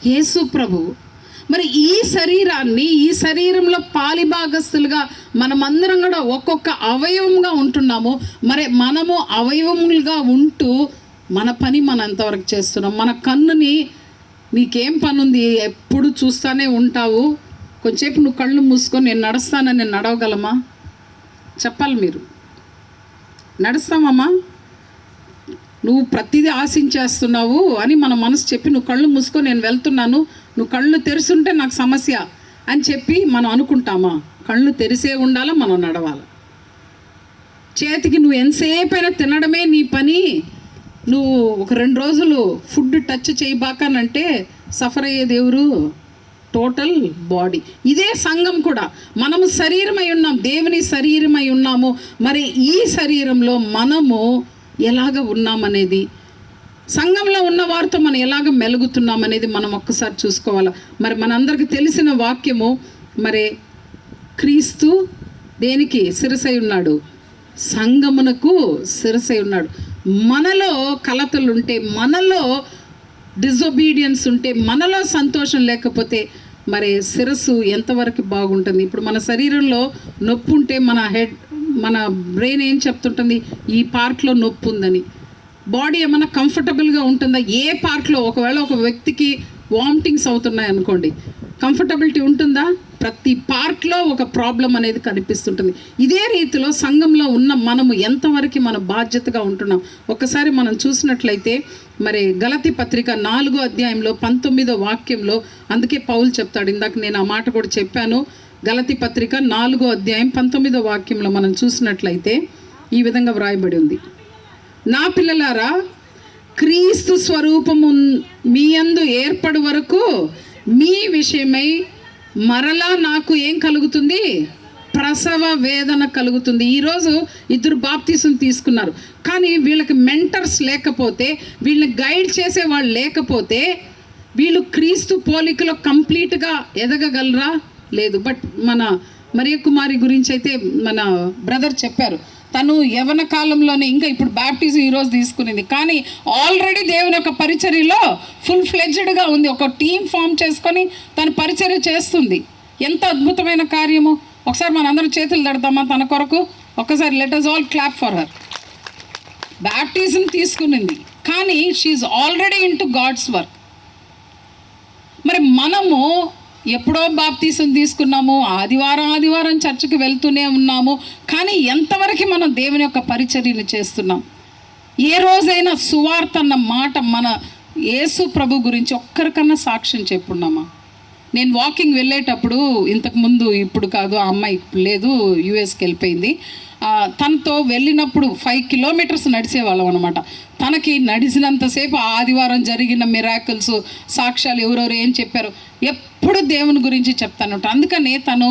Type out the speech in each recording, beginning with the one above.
యేసు ప్రభు. మరి ఈ శరీరాన్ని, ఈ శరీరంలో పాలిభాగస్తులుగా మనమందరం కూడా ఒక్కొక్క అవయవంగా ఉంటున్నాము. మరి మనము అవయవములుగా ఉంటూ మన పని మనం ఎంతవరకు చేస్తున్నాం? మన కన్నుని, నీకేం పని ఉంది, ఎప్పుడు చూస్తూనే ఉంటావు, కొంచెంసేపు నువ్వు కళ్ళు మూసుకొని నేను నడుస్తానని నేను నడవగలమా? చెప్పాలి మీరు. నడుస్తామమ్మా? నువ్వు ప్రతిదీ ఆశించేస్తున్నావు అని మన మనసు చెప్పి నువ్వు కళ్ళు మూసుకొని నేను వెళ్తున్నాను, నువ్వు కళ్ళు తెరుస్తుంటే నాకు సమస్య అని చెప్పి మనం అనుకుంటామా? కళ్ళు తెరిసే ఉండాలా, మనం నడవాలి. చేతికి నువ్వు ఎంతసేపు అయినా తినడమే నీ పని, నువ్వు ఒక 2 రోజులు ఫుడ్ టచ్ చేయబాకనంటే సఫర్ అయ్యేది ఎవరు? Total body. ఇదే సంఘం కూడా. మనము శరీరమై ఉన్నాం, దేవుని శరీరమై ఉన్నాము. మరి ఈ శరీరంలో మనము ఎలాగ ఉన్నామనేది, సంఘంలో ఉన్న వారితో మనం ఎలాగ మెలుగుతున్నాం అనేది మనం ఒక్కసారి చూసుకోవాలి. మరి మనందరికీ తెలిసిన వాక్యము, మరి క్రీస్తు దేనికి శిరసై ఉన్నాడు? సంఘమునకు శిరసై ఉన్నాడు. మనలో కలతలుంటే, మనలో డిజొబీడియన్స్ ఉంటే, మనలో సంతోషం లేకపోతే మరి శిరస్సు ఎంతవరకు బాగుంటుంది? ఇప్పుడు మన శరీరంలో నొప్పి ఉంటే మన బ్రెయిన్ ఏం చెప్తుంటుంది? ఈ పార్ట్లో నొప్పి ఉందని. బాడీ ఏమైనా కంఫర్టబుల్గా ఉంటుందా? ఏ పార్ట్లో? ఒకవేళ ఒక వ్యక్తికి వామిటింగ్స్ అవుతున్నాయి అనుకోండి, కంఫర్టబిలిటీ ఉంటుందా? ప్రతి పార్ట్లో ఒక ప్రాబ్లం అనేది కనిపిస్తుంటుంది. ఇదే రీతిలో సంఘంలో ఉన్న మనము ఎంతవరకు మన బాధ్యతగా ఉంటున్నాం? ఒకసారి మనం చూసినట్లయితే మరి గలతీ పత్రిక 4వ అధ్యాయంలో 19వ వాక్యంలో, అందుకే పౌలు చెప్తాడు, ఇందాక నేను ఆ మాట కూడా చెప్పాను. గలతీ పత్రిక 4వ అధ్యాయం 19వ వాక్యంలో మనం చూసినట్లయితే ఈ విధంగా వ్రాయబడి ఉంది. నా పిల్లలారా, క్రీస్తు స్వరూపము మీ యందు ఏర్పడు వరకు మీ విషయమై మరలా నాకు ఏం కలుగుతుంది? ప్రసవ వేదన కలుగుతుంది. ఈరోజు 2 బాప్తీసం తీసుకున్నారు, కానీ వీళ్ళకి మెంటర్స్ లేకపోతే, వీళ్ళని గైడ్ చేసే వాళ్ళు లేకపోతే వీళ్ళు క్రీస్తు పోలికలో కంప్లీట్గా ఎదగగలరా? లేదు. బట్ మన మరియ కుమారి గురించి అయితే మన బ్రదర్ చెప్పారు, తను యవన కాలంలోనే, ఇంకా ఇప్పుడు బ్యాప్టిజం ఈరోజు తీసుకునేది, కానీ ఆల్రెడీ దేవుని యొక్క పరిచర్యలో ఫుల్ ఫ్లెడ్జ్డ్గా ఉంది. ఒక టీం ఫామ్ చేసుకొని తను పరిచర్య చేస్తుంది. ఎంత అద్భుతమైన కార్యము! ఒకసారి మన అందరూ చేతులు తడతామా తన కొరకు? ఒకసారి let us all clap for her. Baptism తీసుకునింది, కానీ she already into God's work. మరి మనము ఎప్పుడో బాప్తీసం తీసుకున్నాము, ఆదివారం చర్చికి వెళ్తూనే ఉన్నాము, కానీ ఎంతవరకు మనం దేవుని యొక్క పరిచర్యను చేస్తున్నాం? ఏ రోజైనా సువార్త అన్న మాట, మన యేసు ప్రభు గురించి ఒక్కరికన్నా సాక్ష్యం చెప్పున్నామా? నేను వాకింగ్ వెళ్ళేటప్పుడు, ఇంతకుముందు, ఇప్పుడు కాదు, ఆ అమ్మాయి లేదు, యూఎస్కి వెళ్ళిపోయింది. తనతో వెళ్ళినప్పుడు 5 కిలోమీటర్స్ నడిచేవాళ్ళం అనమాట. తనకి నడిచినంతసేపు ఆదివారం జరిగిన మిరాకిల్స్, సాక్ష్యాలు, ఎవరెవరు ఏం చెప్పారు, ఎప్పుడు దేవుని గురించి చెప్తాను. అందుకనే తను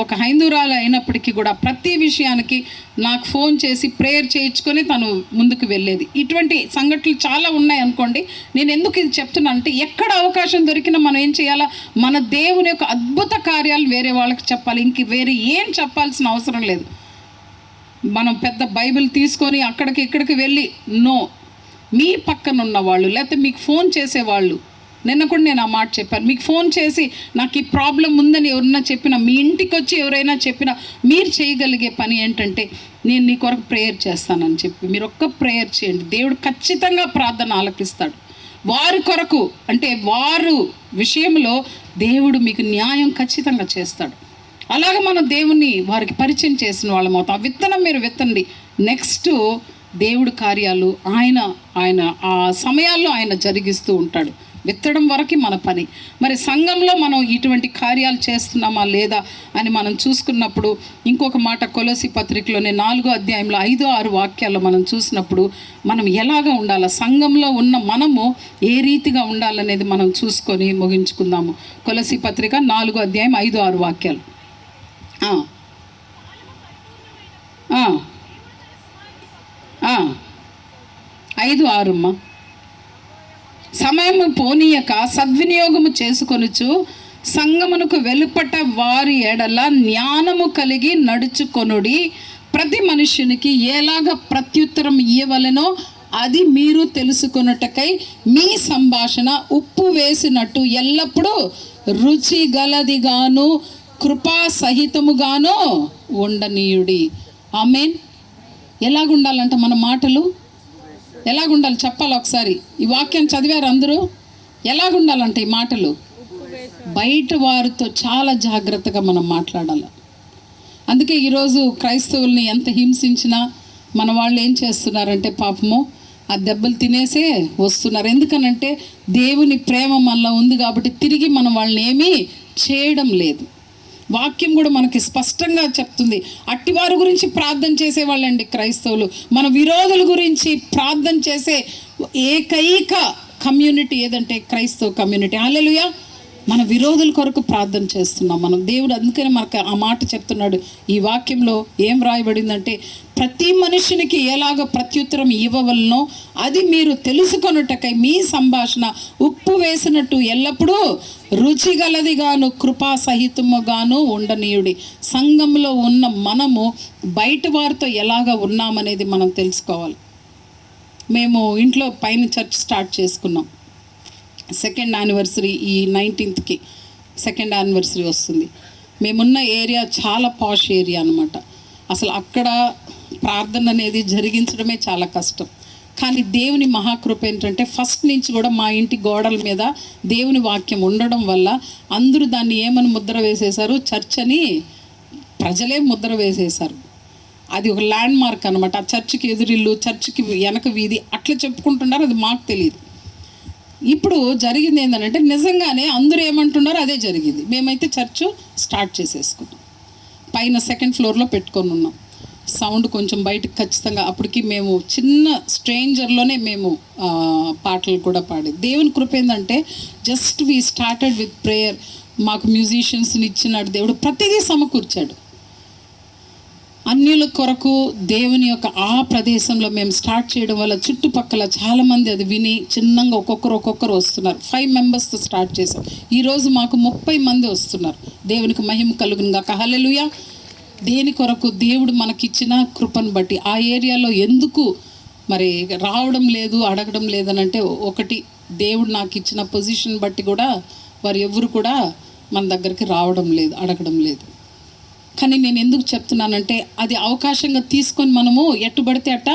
ఒక హైందూరాలు అయినప్పటికీ కూడా ప్రతి విషయానికి నాకు ఫోన్ చేసి ప్రేయర్ చేయించుకొని తను ముందుకు వెళ్ళేది. ఇటువంటి సంఘటనలు చాలా ఉన్నాయి అనుకోండి. నేను ఎందుకు ఇది చెప్తున్నాను అంటే, ఎక్కడ అవకాశం దొరికినా మనం ఏం చేయాలా? మన దేవుని యొక్క అద్భుత కార్యాలు వేరే వాళ్ళకి చెప్పాలి. ఇంక వేరే ఏం చెప్పాల్సిన అవసరం లేదు. మనం పెద్ద బైబిల్ తీసుకొని అక్కడికి ఇక్కడికి వెళ్ళి, నో, మీ పక్కన ఉన్న వాళ్ళు, లేకపోతే మీకు ఫోన్ చేసేవాళ్ళు, నిన్న కూడా నేను ఆ మాట చెప్పాను, మీకు ఫోన్ చేసి నాకు ఈ ప్రాబ్లం ఉందని ఎవరైనా చెప్పినా, మీ ఇంటికి వచ్చి ఎవరైనా చెప్పినా, మీరు చేయగలిగే పని ఏంటంటే, నేను నీ కొరకు ప్రేయర్ చేస్తానని చెప్పి మీరు ఒక్క ప్రేయర్ చేయండి. దేవుడు ఖచ్చితంగా ప్రార్థన ఆలకిస్తాడు. వారి కొరకు అంటే వారు విషయంలో దేవుడు మీకు న్యాయం ఖచ్చితంగా చేస్తాడు. అలాగే మనం దేవుణ్ణి వారికి పరిచయం చేసిన వాళ్ళం అవుతాం. విత్తనం మీరు విత్తండి. నెక్స్ట్ దేవుడు కార్యాలు ఆయన ఆ సమయాల్లో ఆయన జరిగిస్తూ ఉంటాడు. విత్తడం వరకు మన పని. మరి సంఘంలో మనం ఇటువంటి కార్యాలు చేస్తున్నామా లేదా అని మనం చూసుకున్నప్పుడు, ఇంకొక మాట కొలొస్సీ పత్రికలోనే 4వ అధ్యాయంలో 5-6 వాక్యాల్లో మనం చూసినప్పుడు మనం ఎలాగా ఉండాలి, సంఘంలో ఉన్న మనము ఏ రీతిగా ఉండాలనేది మనం చూసుకొని ముగించుకుందాము. కొలొస్సీ పత్రిక 4వ అధ్యాయం 5-6 వాక్యాలు. 5-6 అమ్మా. సమయము పోనీయక సద్వినియోగము చేసుకొనుచు సంగమునకు వెలుపట వారి ఎడల జ్ఞానము కలిగి నడుచుకొనుడి. ప్రతి మనుష్యునికి ఎలాగ ప్రత్యుత్తరం ఇయ్యవలెనో అది మీరు తెలుసుకొనుటకై మీ సంభాషణ ఉప్పు వేసినట్టు ఎల్లప్పుడూ రుచి గలదిగాను కృపా సహితముగాను ఉండనీయుడి. ఆమేన్. ఎలాగుండాలంట మన మాటలు? ఎలాగుండాలి చెప్పాలి ఒకసారి. ఈ వాక్యం చదివారు అందరూ? ఎలాగుండాలంటే ఈ మాటలు? బయట వారితో చాలా జాగ్రత్తగా మనం మాట్లాడాలి. అందుకే ఈరోజు క్రైస్తవుల్ని ఎంత హింసించినా మన వాళ్ళు ఏం చేస్తున్నారంటే పాపము ఆ దెబ్బలు తినేసే వస్తున్నారు. ఎందుకనంటే దేవుని ప్రేమ మనలో ఉంది కాబట్టి తిరిగి మనం వాళ్ళని ఏమీ చేయడం లేదు. వాక్యం కూడా మనకి స్పష్టంగా చెప్తుంది. అట్టివారి గురించి ప్రార్థన చేసేవాళ్ళండి క్రైస్తవులు. మన విరోధుల గురించి ప్రార్థన చేసే ఏకైక కమ్యూనిటీ ఏదంటే క్రైస్తవ కమ్యూనిటీ. హల్లెలూయా. మన విరోధుల కొరకు ప్రార్థన చేస్తున్నాం మనం. దేవుడు అందుకని మనకు ఆ మాట చెప్తున్నాడు. ఈ వాక్యంలో ఏం రాయబడిందంటే ప్రతి మనుషునికి ఎలాగ ప్రత్యుత్తరం ఇవ్వవలనో అది మీరు తెలుసుకొనుటకై మీ సంభాషణ ఉప్పు వేసినట్టు ఎల్లప్పుడూ రుచిగలదిగాను కృపా సహితముగాను ఉండనీయుడి. సంఘంలో ఉన్న మనము బయట వారితో ఎలాగ ఉన్నామనేది మనం తెలుసుకోవాలి. మేము ఇంట్లో పైన చర్చ్ స్టార్ట్ చేసుకున్నాం. 2nd యానివర్సరీ ఈ 19th సెకండ్ యానివర్సరీ వస్తుంది. మేమున్న ఏరియా చాలా పాష్ ఏరియా అనమాట. అసలు అక్కడ ప్రార్థన అనేది జరిగించడమే చాలా కష్టం. కానీ దేవుని మహాకృప ఏంటంటే ఫస్ట్ నుంచి కూడా మా ఇంటి గోడల మీద దేవుని వాక్యం ఉండడం వల్ల అందరూ దాన్ని ఏమని ముద్ర వేసేశారు? చర్చ్ అని ప్రజలే ముద్ర వేసేశారు. అది ఒక ల్యాండ్ మార్క్ అనమాట. ఆ చర్చికి ఎదురిల్లు, చర్చికి వెనక వీధి అట్లా చెప్పుకుంటున్నారు. అది మాకు తెలియదు. ఇప్పుడు జరిగింది ఏంటంటే నిజంగానే అందరూ ఏమంటున్నారో అదే జరిగింది. మేమైతే చర్చ్ స్టార్ట్ చేసేసుకున్నాం. పైన 2nd ఫ్లోర్లో పెట్టుకొని ఉన్నాం. సౌండ్ కొంచెం బయటకు ఖచ్చితంగా అప్పటికి మేము చిన్న స్ట్రేంజర్లోనే మేము పాటలు కూడా పాడేది. దేవుని కృప ఏంటంటే just we started with prayer. మాకు మ్యూజిషియన్స్ని ఇచ్చినాడు దేవుడు, ప్రతిదీ సమకూర్చాడు. అన్యుల కొరకు దేవుని యొక్క ఆ ప్రదేశంలో మేము స్టార్ట్ చేయడం వల్ల చుట్టుపక్కల చాలామంది అది విని చిన్నగా ఒక్కొక్కరు వస్తున్నారు. 5 మెంబర్స్తో స్టార్ట్ చేసాం. ఈరోజు మాకు 30 మంది వస్తున్నారు. దేవునికి మహిమ కలుగునుగాక. హల్లెలూయా. దేని కొరకు? దేవుడు మనకిచ్చిన కృపను బట్టి. ఆ ఏరియాలో ఎందుకు మరి రావడం లేదు, అడగడం లేదనంటే ఒకటి దేవుడు నాకు ఇచ్చిన పొజిషన్ బట్టి కూడా వారు ఎవరు కూడా మన దగ్గరికి రావడం లేదు, అడగడం లేదు. కానీ నేను ఎందుకు చెప్తున్నానంటే అది అవకాశంగా తీసుకొని మనము ఎట్టుబడితే అట్ట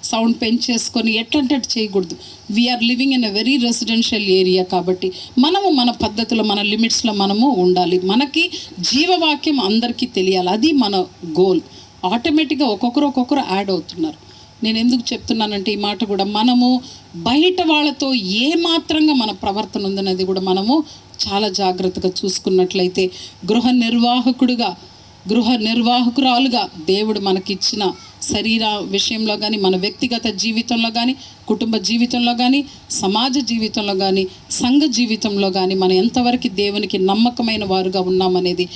సౌండ్ పెంచేసుకొని ఎట్లంటే అటు చేయకూడదు. We are living in a very residential area కాబట్టి మనము మన పద్ధతిలో మన లిమిట్స్లో మనము ఉండాలి. మనకి జీవవాక్యం అందరికీ తెలియాలి. అది మన గోల్. ఆటోమేటిక్గా ఒక్కొక్కరు యాడ్ అవుతున్నారు. నేను ఎందుకు చెప్తున్నానంటే ఈ మాట కూడా మనము బయట వాళ్ళతో ఏ మాత్రంగా మన ప్రవర్తన ఉందనేది కూడా మనము చాలా జాగ్రత్తగా చూసుకున్నట్లయితే గృహ నిర్వాహకురాలుగా దేవుడు మనకిచ్చిన శరీర విషయంలో కానీ, మన వ్యక్తిగత జీవితంలో కానీ, కుటుంబ జీవితంలో కానీ, సమాజ జీవితంలో కానీ, సంఘ జీవితంలో కానీ మనం ఎంతవరకు దేవునికి నమ్మకమైన వారుగా ఉన్నామనేది